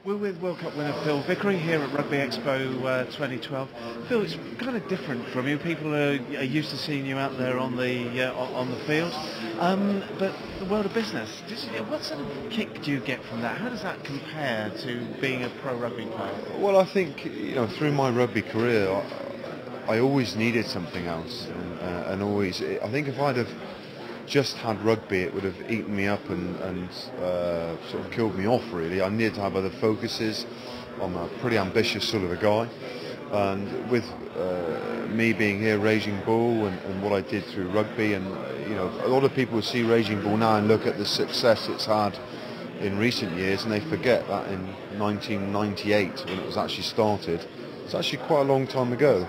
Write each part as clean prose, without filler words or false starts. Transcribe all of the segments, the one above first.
We're with World Cup winner Phil Vickery here at Rugby Expo 2012. Phil, it's kind of different from you. People are used to seeing you out there on the field, but the world of business. What sort of kick do you get from that? How does that compare to being a pro rugby player? Well, I think through my rugby career, I always needed something else, and always. I think if I'd have just had rugby, it would have eaten me up and sort of killed me off, really. I needed to have other focuses. I'm a pretty ambitious sort of a guy, and with me being here, Raging Bull, and what I did through rugby, and a lot of people see Raging Bull now and look at the success it's had in recent years, and they forget that in 1998, when it was actually started, it's actually quite a long time ago.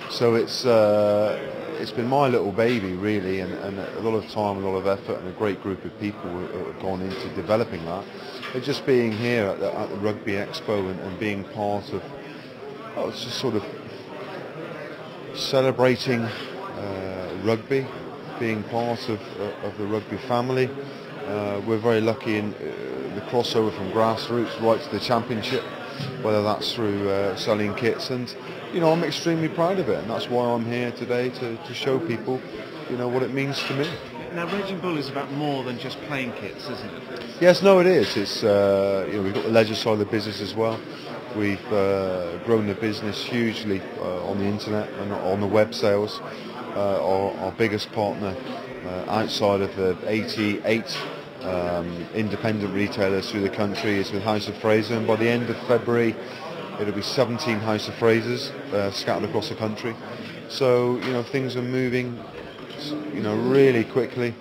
So it's been my little baby, really, and a lot of time, a lot of effort, and a great group of people have gone into developing that. But just being here at the Rugby Expo and being part of, it's just sort of celebrating rugby, being part of the rugby family. We're very lucky in the crossover from grassroots right to the championship, whether that's through selling kits, and I'm extremely proud of it, and that's why I'm here today to show people what it means to me. Now, Raging Bull is about more than just playing kits, isn't it? Yes, no, it is. It's we've got the leisure side of the business as well. We've grown the business hugely on the internet and on the web sales. Our biggest partner outside of the 88 independent retailers through the country is with House of Fraser, and by the end of February it'll be 17 House of Frasers scattered across the country. So things are moving really quickly.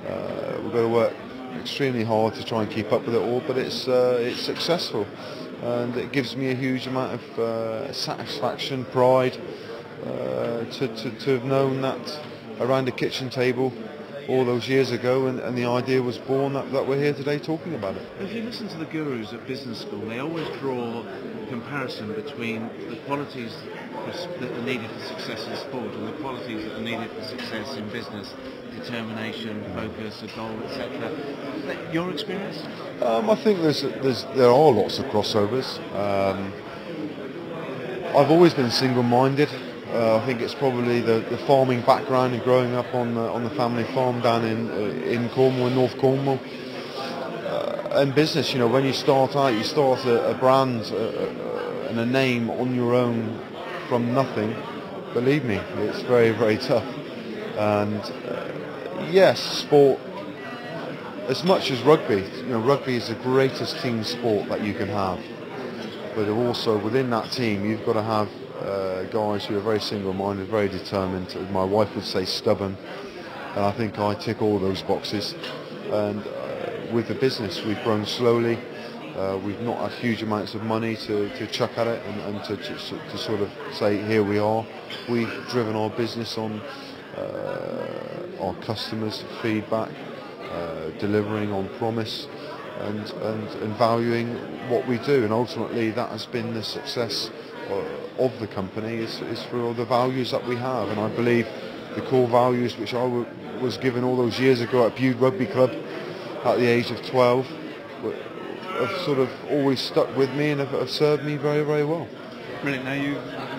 We've got to work extremely hard to try and keep up with it all, but it's successful, and it gives me a huge amount of satisfaction, pride to have known that around the kitchen table all those years ago, and the idea was born that we're here today talking about it. If you listen to the gurus at business school, they always draw a comparison between the qualities that are needed for success in sport and the qualities that are needed for success in business: determination, focus, a goal, etc. Your experience? I think there are lots of crossovers. I've always been single-minded. I think it's probably the farming background and growing up on the family farm down in Cornwall, in North Cornwall. And business, when you start out, you start a brand and a name on your own from nothing. Believe me, it's very, very tough. And yes, sport, as much as rugby, rugby is the greatest team sport that you can have. But also within that team, you've got to have guys who are very single-minded, very determined. My wife would say stubborn, and I think I tick all those boxes. And with the business, we've grown slowly. We've not had huge amounts of money to chuck at it and to sort of say, here we are. We've driven our business on our customers' feedback, delivering on promise, and valuing what we do. And ultimately, that has been the success of the company, is for the values that we have. And I believe the core values which I was given all those years ago at Bude Rugby Club at the age of 12 have sort of always stuck with me and have served me very, very well. Brilliant. Now, you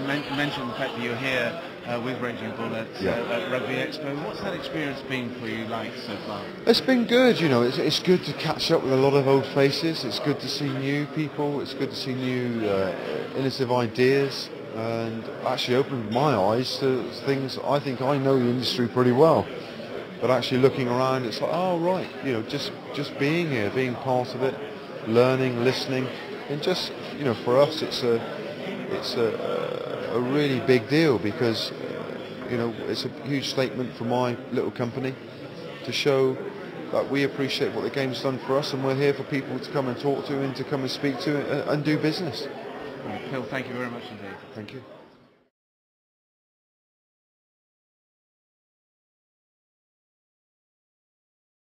mentioned the fact that you're here with Raging Bull at Rugby Expo. What's that experience been for you like so far? It's been good. It's good to catch up with a lot of old faces. It's good to see new people. It's good to see new innovative ideas, and actually opened my eyes to things. I think I know the industry pretty well, but actually looking around, it's like, oh right, just being here, being part of it, learning, listening, and just for us, it's a really big deal, because it's a huge statement for my little company to show that we appreciate what the game's done for us, and we're here for people to come and talk to and to come and speak to and do business. Phil, thank you very much indeed. Thank you.